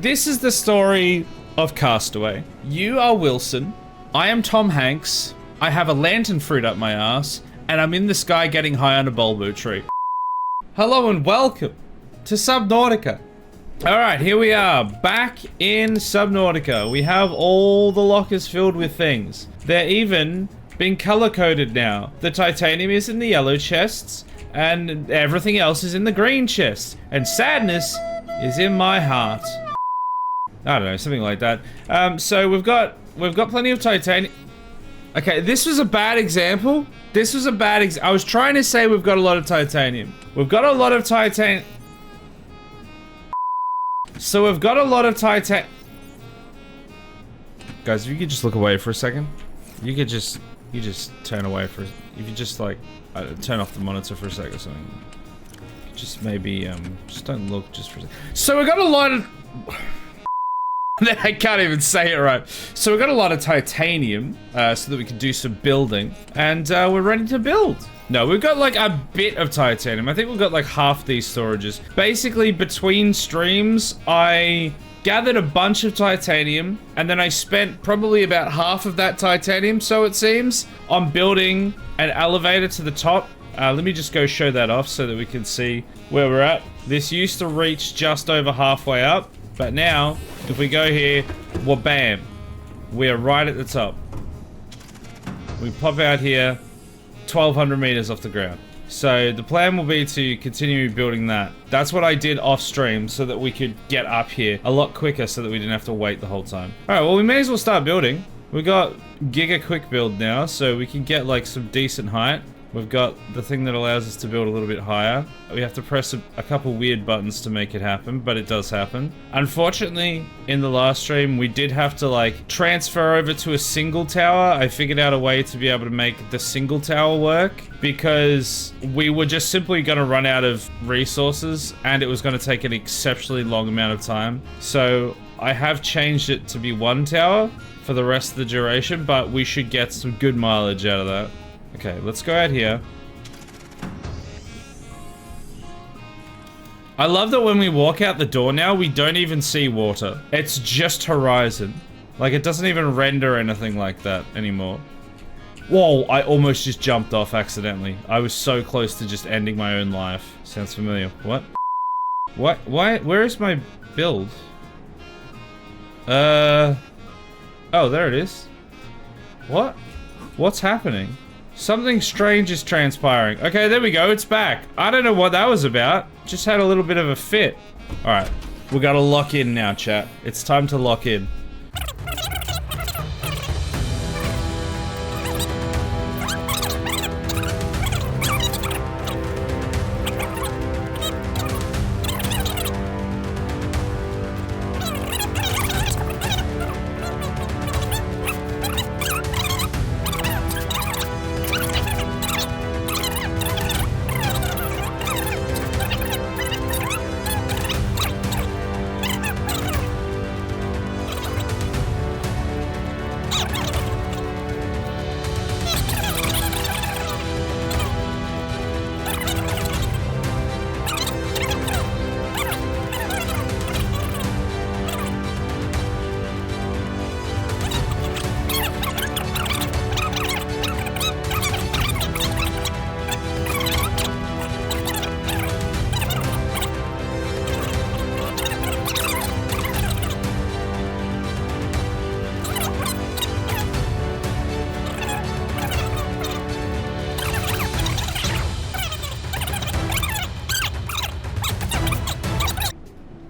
This is the story of Castaway. You are Wilson. I am Tom Hanks. I have a lantern fruit up my ass, and I'm in the sky getting high on a Baldur tree. Hello and welcome to Subnautica. Alright, here we are, back in Subnautica. We have all the lockers filled with things. They're even being color-coded now. The titanium is in the yellow chests, and everything else is in the green chests. And sadness is in my heart. I don't know, something like that. So we've got plenty of titanium. Okay, this was a bad example. This was a bad I was trying to say we've got a lot of titanium. We've got a lot of titanium. So we've got a lot of titanium. Guys, if you could just look away for a second. You just turn away for, if you just like, turn off the monitor for a second or something. Just maybe, just don't look just for a second. So we've got a lot of... I can't even say it right. So we've got a lot of titanium, so that we can do some building, and we're ready to build. No, we've got like a bit of titanium. I think we've got like half these storages. Basically, between streams, I gathered a bunch of titanium, and then I spent probably about half of that titanium, so it seems, on building an elevator to the top. Let me just go show that off so that we can see where we're at. This used to reach just over halfway up. But now, if we go here, well, bam, we're right at the top. We pop out here, 1,200 meters off the ground. So the plan will be to continue building that. That's what I did off stream so that we could get up here a lot quicker so that we didn't have to wait the whole time. All right, well, we may as well start building. We got Giga Quick Build now, so we can get like some decent height. We've got the thing that allows us to build a little bit higher. We have to press a couple weird buttons to make it happen, but it does happen. Unfortunately, in the last stream, we did have to like transfer over to a single tower. I figured out a way to be able to make the single tower work because we were just simply gonna run out of resources and it was gonna take an exceptionally long amount of time. So I have changed it to be one tower for the rest of the duration, but we should get some good mileage out of that. Okay, let's go out here. I love that when we walk out the door now, we don't even see water. It's just horizon. Like, it doesn't even render anything like that anymore. Whoa, I almost just jumped off accidentally. I was so close to just ending my own life. Sounds familiar. What? What? Why? Where is my build? Oh, there it is. What? What's happening? Something strange is transpiring. Okay, there we go. It's back. I don't know what that was about. Just had a little bit of a fit. All right. We gotta lock in now, chat. It's time to lock in.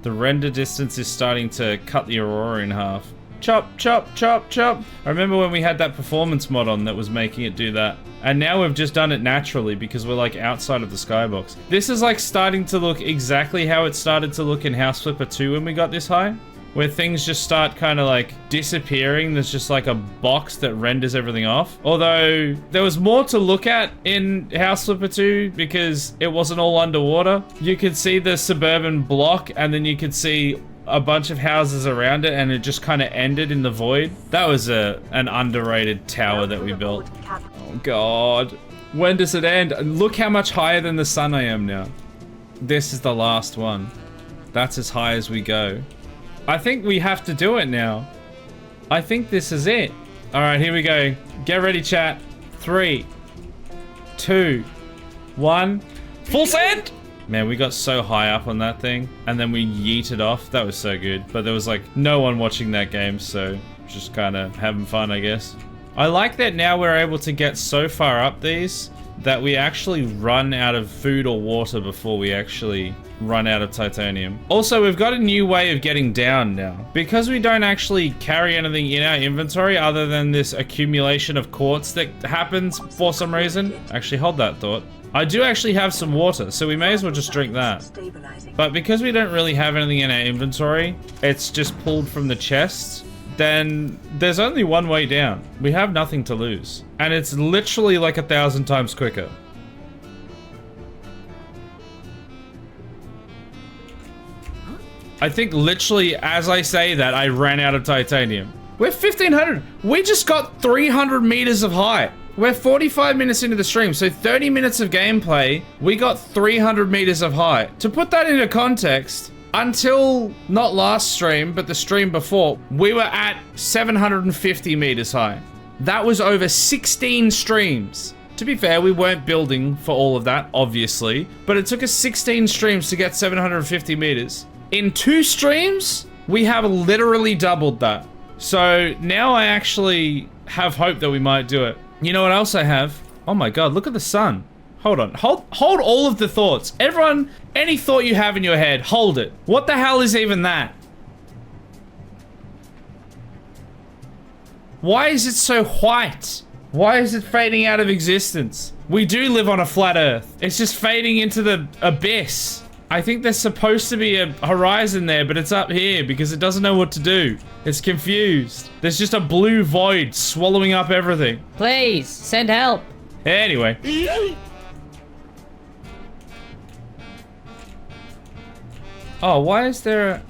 The render distance is starting to cut the aurora in half. Chop, chop, chop, chop. I remember when we had that performance mod on that was making it do that. And now we've just done it naturally because we're like outside of the skybox. This is like starting to look exactly how it started to look in House Flipper 2 when we got this high. Where things just start kind of like disappearing. There's just like a box that renders everything off. Although there was more to look at in House Flipper 2 because it wasn't all underwater. You could see the suburban block and then you could see a bunch of houses around it and it just kind of ended in the void. That was an underrated tower that we built. Oh God. When does it end? Look how much higher than the sun I am now. This is the last one. That's as high as we go. I think we have to do it now. I think this is it. All right, here we go. Get ready, chat. 3, 2, 1. Full send! Man, we got so high up on that thing, and then we yeeted off. That was so good. But there was like no one watching that game, so just kind of having fun, I guess. I like that now we're able to get so far up these that we actually run out of food or water before we actually run out of titanium. Also, we've got a new way of getting down now. Because we don't actually carry anything in our inventory other than this accumulation of quartz that happens for some reason. Actually, hold that thought. I do actually have some water, so we may as well just drink that. But because we don't really have anything in our inventory, it's just pulled from the chest, then there's only one way down. We have nothing to lose. And it's literally like 1,000 times quicker. I think literally as I say that, I ran out of titanium. We're 1,500. We just got 300 meters of height. We're 45 minutes into the stream, so 30 minutes of gameplay, we got 300 meters of height. To put that into context, until not last stream, but the stream before, we were at 750 meters high. That was over 16 streams. To be fair, we weren't building for all of that, obviously, but it took us 16 streams to get 750 meters. In 2 streams, we have literally doubled that. So now I actually have hope that we might do it. You know what else I have? Oh my god, look at the sun. Hold on. Hold all of the thoughts. Everyone, any thought you have in your head, hold it. What the hell is even that? Why is it so white? Why is it fading out of existence? We do live on a flat earth. It's just fading into the abyss. I think there's supposed to be a horizon there, but it's up here because it doesn't know what to do. It's confused. There's just a blue void swallowing up everything. Please, send help. Anyway. Oh, why is there a...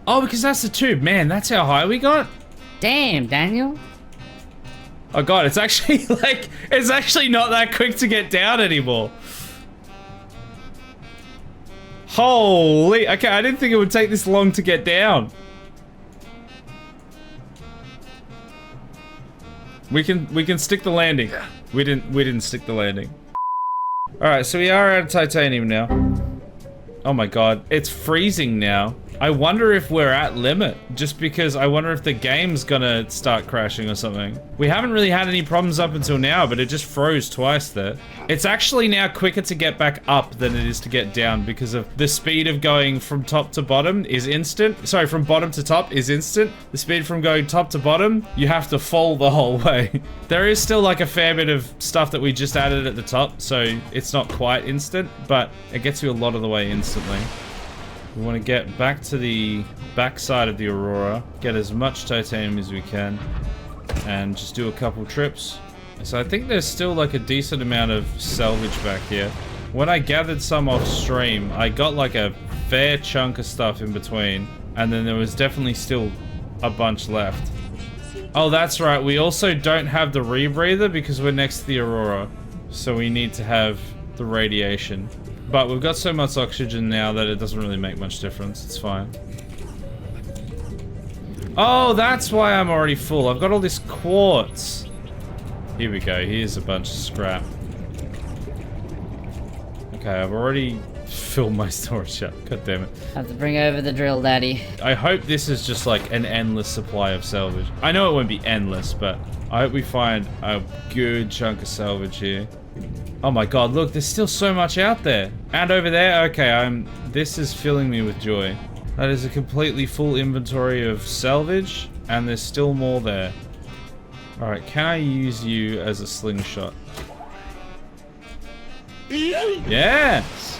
Oh, because that's the tube. Man, that's how high we got? Damn, Daniel. Oh god, it's actually like... It's actually not that quick to get down anymore. Holy... Okay, I didn't think it would take this long to get down. We can stick the landing. We didn't stick the landing. Alright, so we are out of titanium now. Oh my god, it's freezing now. I wonder if we're at limit, just because I wonder if the game's gonna start crashing or something. We haven't really had any problems up until now, but it just froze twice there. It's actually now quicker to get back up than it is to get down because of the speed of going from top to bottom is instant. Sorry, from bottom to top is instant. The speed from going top to bottom, you have to fall the whole way. There is still like a fair bit of stuff that we just added at the top, so it's not quite instant, but it gets you a lot of the way instantly. We want to get back to the back side of the Aurora, get as much titanium as we can, and just do a couple trips. So I think there's still like a decent amount of salvage back here. When I gathered some off stream, I got like a fair chunk of stuff in between, and then there was definitely still a bunch left. Oh, that's right, we also don't have the rebreather because we're next to the Aurora, so we need to have the radiation. But we've got so much oxygen now that it doesn't really make much difference. It's fine. Oh, that's why I'm already full. I've got all this quartz. Here we go. Here's a bunch of scrap. Okay, I've already filled my storage up. God damn it. Have to bring over the drill, daddy. I hope this is just like an endless supply of salvage. I know it won't be endless, but I hope we find a good chunk of salvage here. Oh my god, look, there's still so much out there. And over there, okay, this is filling me with joy. That is a completely full inventory of salvage, and there's still more there. Alright, can I use you as a slingshot? Yes!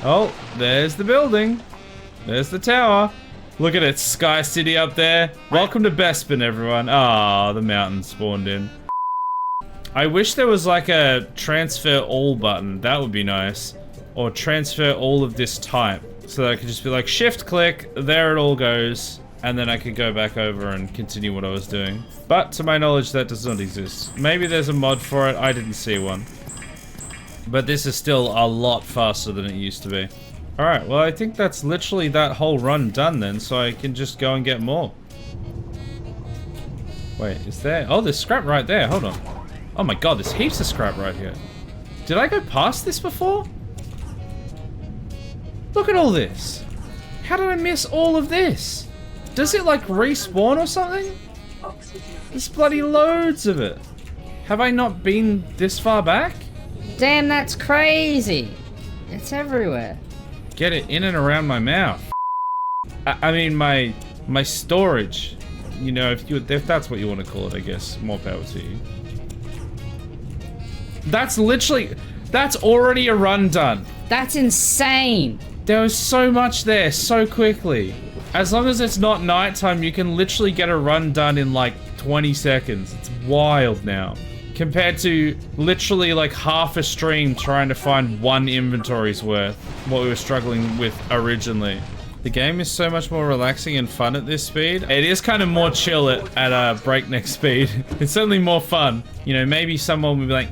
Oh, there's the building. There's the tower. Look at it, Sky City up there. Welcome to Bespin, everyone. Ah, the mountain spawned in. I wish there was like a transfer all button. That would be nice. Or transfer all of this type. So that I could just be like shift click, there it all goes. And then I could go back over and continue what I was doing. But to my knowledge that does not exist. Maybe there's a mod for it, I didn't see one. But this is still a lot faster than it used to be. Alright, well I think that's literally that whole run done then, so I can just go and get more. Wait, is there... Oh, there's scrap right there, hold on. Oh my god, there's heaps of scrap right here. Did I go past this before? Look at all this. How did I miss all of this? Does it like respawn or something? There's bloody loads of it. Have I not been this far back? Damn, that's crazy. It's everywhere. Get it in and around my mouth. I mean my storage. You know, if that's what you want to call it, I guess. More power to you. That's already a run done. That's insane. There was so much there so quickly. As long as it's not nighttime, you can literally get a run done in like 20 seconds. It's wild now. Compared to literally like half a stream trying to find one inventory's worth, what we were struggling with originally. The game is so much more relaxing and fun at this speed. It is kind of more chill at a breakneck speed. It's certainly more fun. You know, maybe someone would be like,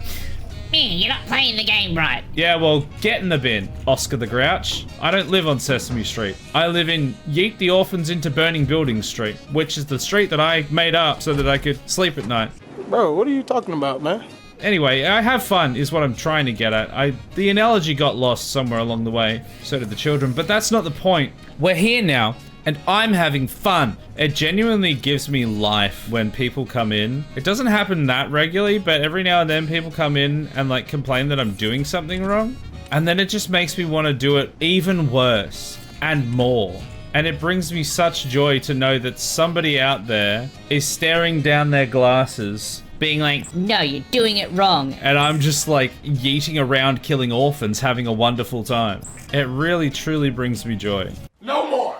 Man, you're not playing the game right. yeah, well, get in the bin, Oscar the Grouch. I don't live on Sesame Street. I live in Yeet the Orphans into Burning Buildings Street, which is the street that I made up so that I could sleep at night. Bro, what are you talking about, man? Anyway, I have fun is what I'm trying to get at. The analogy got lost somewhere along the way, so did the children, but that's not the point. We're here now, and I'm having fun. It genuinely gives me life when people come in. It doesn't happen that regularly, but every now and then people come in and like complain that I'm doing something wrong. And then it just makes me want to do it even worse and more. And it brings me such joy to know that somebody out there is staring down their glasses, being like, No, you're doing it wrong. and I'm just like yeeting around killing orphans, having a wonderful time. It really truly brings me joy. No more!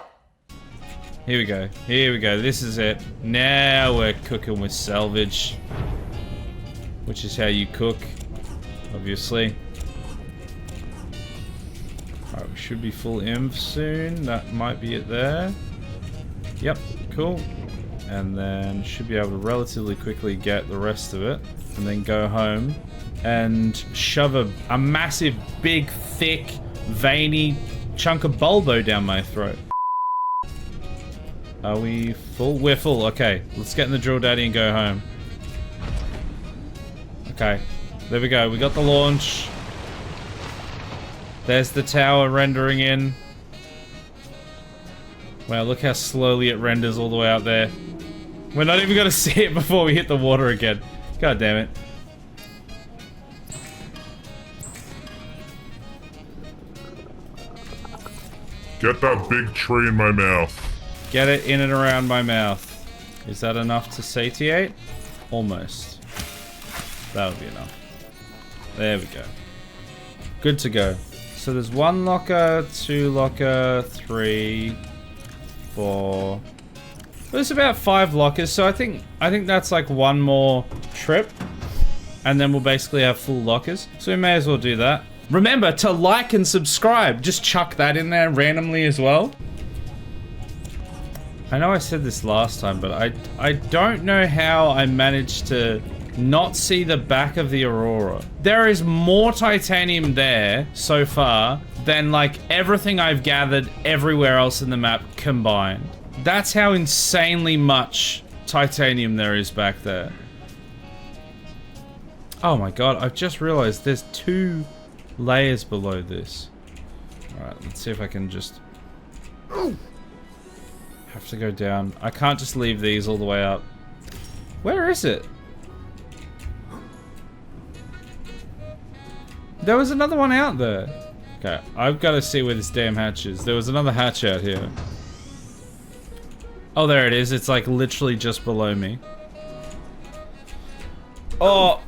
Here we go. Here we go. This is it. Now we're cooking with salvage. Which is how you cook, obviously. Alright, we should be full inv soon. That might be it there. Yep, cool. And then should be able to relatively quickly get the rest of it. And then go home and shove a massive, big, thick, veiny chunk of bulbo down my throat. Are we full? We're full. Okay, let's get in the drill daddy and go home. Okay, there we go. We got the launch. There's the tower rendering in. Wow, look how slowly it renders all the way out there. We're not even gonna see it before we hit the water again. God damn it. Get that big tree in my mouth. Get it in and around my mouth. Is that enough to satiate? Almost. That would be enough. There we go. Good to go. So there's 1 locker, 2 locker, 3, 4. There's about 5 lockers, so I think that's like 1 more trip. And then we'll basically have full lockers. So we may as well do that. Remember to like and subscribe. Just chuck that in there randomly as well. I know I said this last time, but I don't know how I managed to not see the back of the Aurora. There is more titanium there so far than like everything I've gathered everywhere else in the map combined. That's how insanely much titanium there is back there. Oh my god, I've just realized there's 2 layers below this. Alright, let's see if I can just... have to go down. I can't just leave these all the way up. Where is it? There was another one out there. Okay, I've got to see where this damn hatch is. There was another hatch out here. Oh, there it is. It's like literally just below me. Oh.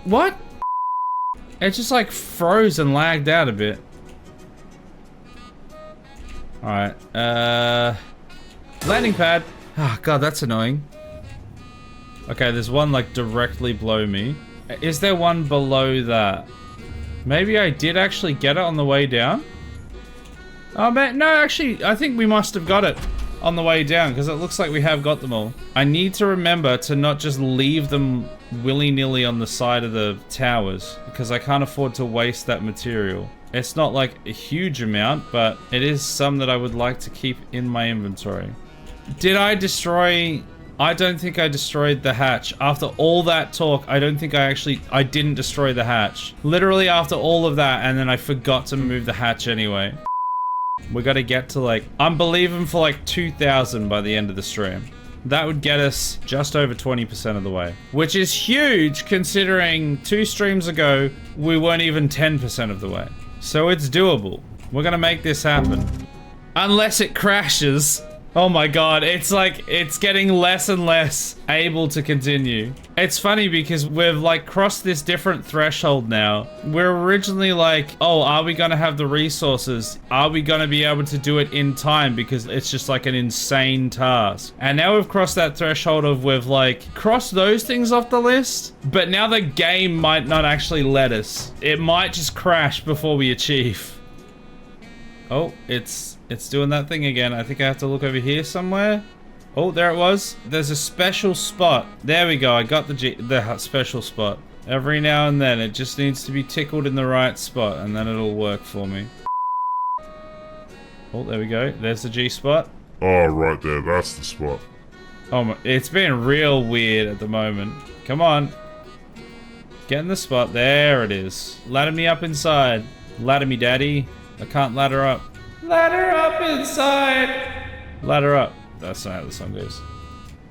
What? It just like froze and lagged out a bit. Alright, landing pad. Ah, god, that's annoying. Okay, there's one like directly below me. Is there one below that? Maybe I did actually get it on the way down? Oh man, no, actually, I think we must have got it on the way down because it looks like we have got them all. I need to remember to not just leave them willy-nilly on the side of the towers because I can't afford to waste that material. It's not like a huge amount, but it is some that I would like to keep in my inventory. Did I destroy... I don't think I destroyed the hatch. After all that talk, I don't think I didn't destroy the hatch. Literally after all of that, and then I forgot to move the hatch anyway. We gotta get to like... I'm believing for like 2,000 by the end of the stream. That would get us just over 20% of the way. Which is huge considering 2 streams ago, we weren't even 10% of the way. So it's doable. We're gonna make this happen. Unless it crashes. Oh my god, it's like, it's getting less and less able to continue. It's funny because we've like crossed this different threshold now. We're originally like, oh, are we gonna have the resources? Are we gonna be able to do it in time? Because it's just like an insane task. And now we've crossed that threshold of we've like crossed those things off the list, but now the game might not actually let us. It might just crash before we achieve. Oh, it's doing that thing again. I think I have to look over here somewhere. Oh, there it was. There's a special spot. There we go. I got the special spot. Every now and then, it just needs to be tickled in the right spot, and then it'll work for me. Oh, there we go. There's the G spot. Oh, right there. That's the spot. Oh my, it's been real weird at the moment. Come on. Get in the spot. There it is. Ladder me up inside. Ladder me, daddy. I can't ladder up. Ladder up inside. Ladder up. That's not how the song goes.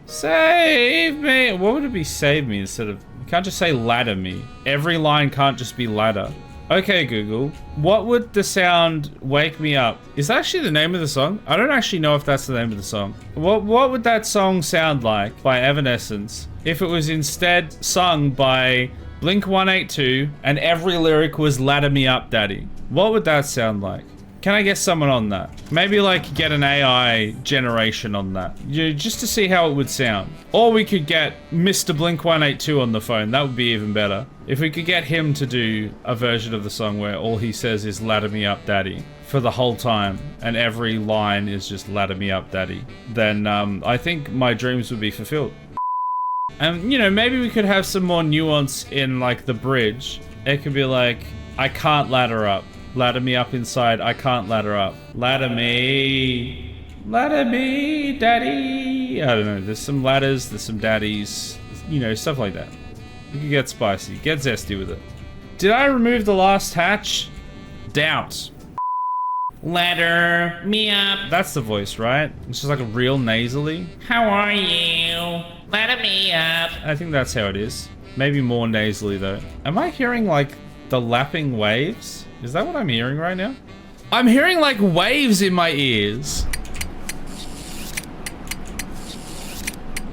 Save me. What would it be save me instead of... You can't just say ladder me. Every line can't just be ladder. Okay, Google. What would the sound wake me up? Is that actually the name of the song? I don't actually know if that's the name of the song. What would that song sound like by Evanescence if it was instead sung by Blink-182 and every lyric was ladder me up, daddy? What would that sound like? Can I get someone on that? Maybe like get an AI generation on that. Just to see how it would sound. Or we could get Mr. Blink-182 on the phone. That would be even better. If we could get him to do a version of the song where all he says is ladder me up, daddy, for the whole time, and every line is just ladder me up, daddy, then I think my dreams would be fulfilled. And, you know, maybe we could have some more nuance in like the bridge. It could be like, I can't ladder up. Ladder me up inside, I can't ladder up. Ladder me, daddy. I don't know, there's some ladders, there's some daddies, you know, stuff like that. You can get spicy, get zesty with it. Did I remove the last hatch? Doubt. Ladder me up. That's the voice, right? It's just like a real nasally. How are you? Ladder me up. I think that's how it is. Maybe more nasally though. Am I hearing like the lapping waves? Is that what I'm hearing right now? I'm hearing like waves in my ears.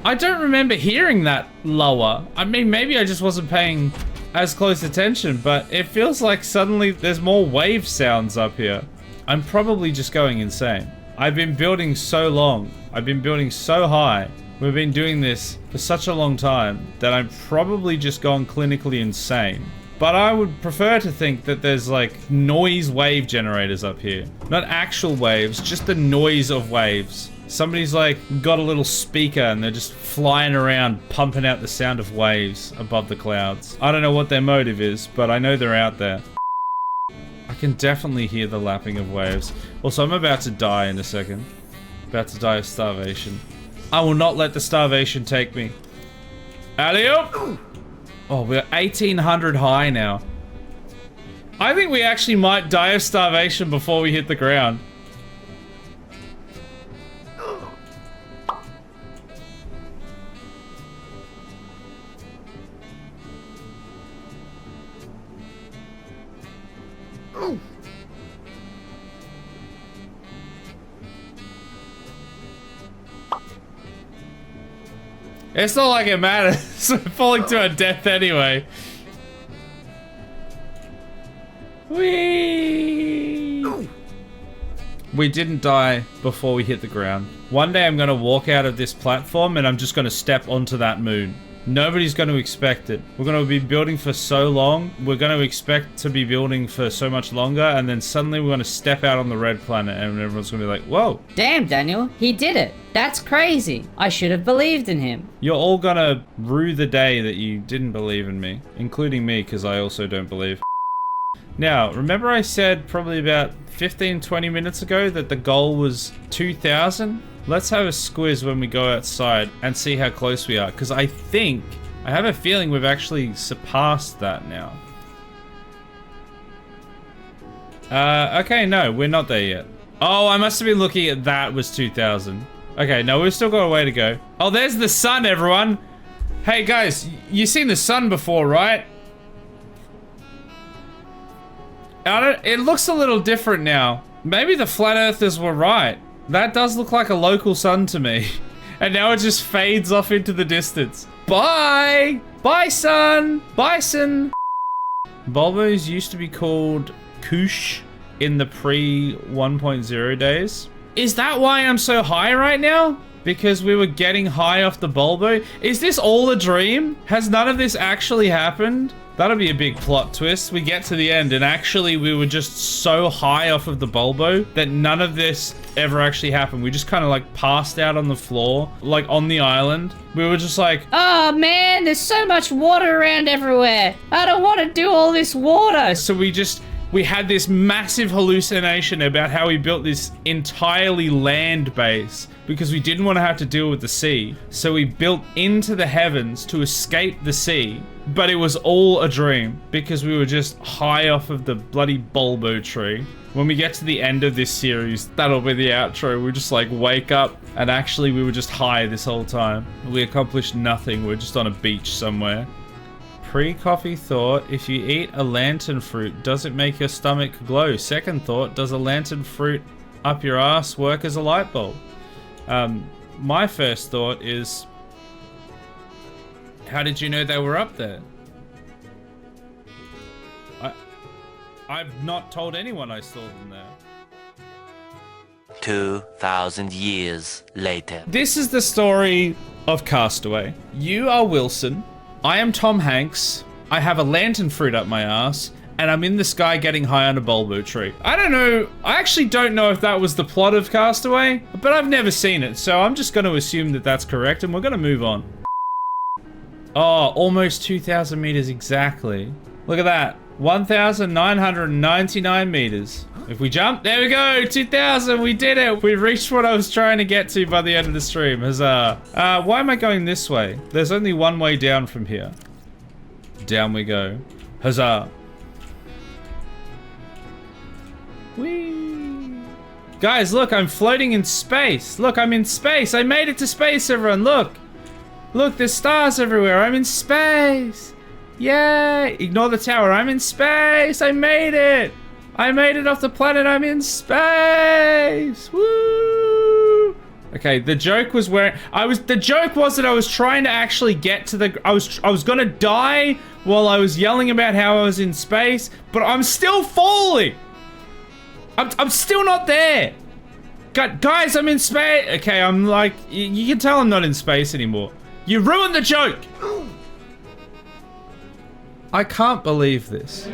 I don't remember hearing that lower. I mean, maybe I just wasn't paying as close attention, but it feels like suddenly there's more wave sounds up here. I'm probably just going insane. I've been building so long. I've been building so high. We've been doing this for such a long time that I'm probably just gone clinically insane. But I would prefer to think that there's like noise wave generators up here. Not actual waves, just the noise of waves. Somebody's like got a little speaker and they're just flying around pumping out the sound of waves above the clouds. I don't know what their motive is, but I know they're out there. I can definitely hear the lapping of waves. Also, I'm about to die in a second. About to die of starvation. I will not let the starvation take me. Alley-oop! Oh, we're 1800 high now. I think we actually might die of starvation before we hit the ground. It's not like it matters. We're falling to our death anyway. Whee! We didn't die before we hit the ground. One day I'm gonna walk out of this platform and I'm just gonna step onto that moon. Nobody's gonna expect it. We're gonna be building for so long. We're gonna expect to be building for so much longer, and then suddenly we're gonna step out on the red planet and everyone's gonna be like, whoa. Damn, Daniel, he did it. That's crazy. I should have believed in him. You're all gonna rue the day that you didn't believe in me. Including me, because I also don't believe. Now, remember I said probably about 15, 20 minutes ago that the goal was 2,000? Let's have a squiz when we go outside and see how close we are, because I have a feeling we've actually surpassed that now. Okay, no, we're not there yet. Oh, I must have been looking at that was 2,000. Okay, no, we've still got a way to go. Oh, there's the sun, everyone. Hey, guys, you seen the sun before, right? It looks a little different now. Maybe the flat earthers were right. That does look like a local sun to me. And now it just fades off into the distance. Bye! Bye, sun! Bison! Bulbos used to be called Koosh in the pre-1.0 days. Is that why I'm so high right now? Because we were getting high off the Bulbo? Is this all a dream? Has none of this actually happened? That'll be a big plot twist. We get to the end and actually we were just so high off of the Bulbo that none of this ever actually happened. We just kind of like passed out on the floor, like on the island. We were just like, oh man, there's so much water around everywhere. I don't want to do all this water. So we had this massive hallucination about how we built this entirely land base because we didn't want to have to deal with the sea. So we built into the heavens to escape the sea, but it was all a dream because we were just high off of the bloody Bulbo tree. When we get to the end of this series, that'll be the outro. We just like wake up and actually we were just high this whole time. We accomplished nothing. We're just on a beach somewhere. Pre-coffee thought, if you eat a lantern fruit, does it make your stomach glow? Second thought, does a lantern fruit up your ass work as a light bulb? My first thought is, how did you know they were up there? I've not told anyone I saw them there. 2,000 years later. This is the story of Castaway. You are Wilson. I am Tom Hanks. I have a lantern fruit up my ass, and I'm in the sky getting high on a Bulbo tree. I don't know. I actually don't know if that was the plot of Castaway, but I've never seen it, so I'm just going to assume that that's correct, and we're going to move on. Oh, almost 2,000 meters exactly. Look at that. 1,999 meters. If we jump, there we go, 2,000, we did it. We reached what I was trying to get to by the end of the stream. Huzzah. Why am I going this way? There's only one way down from here. Down we go. Huzzah. Whee. Guys, look, I'm floating in space. Look, I'm in space. I made it to space, everyone, look. Look, there's stars everywhere. I'm in space. Yay! Ignore the tower. I'm in space. I made it. I made it off the planet. I'm in space. Woo! Okay, the joke was where the joke was that I was trying to actually get to the. I was gonna die while I was yelling about how I was in space, but I'm still falling. I'm still not there. Guys, I'm in space. Okay, I'm like, you can tell I'm not in space anymore. You ruined the joke. I can't believe this.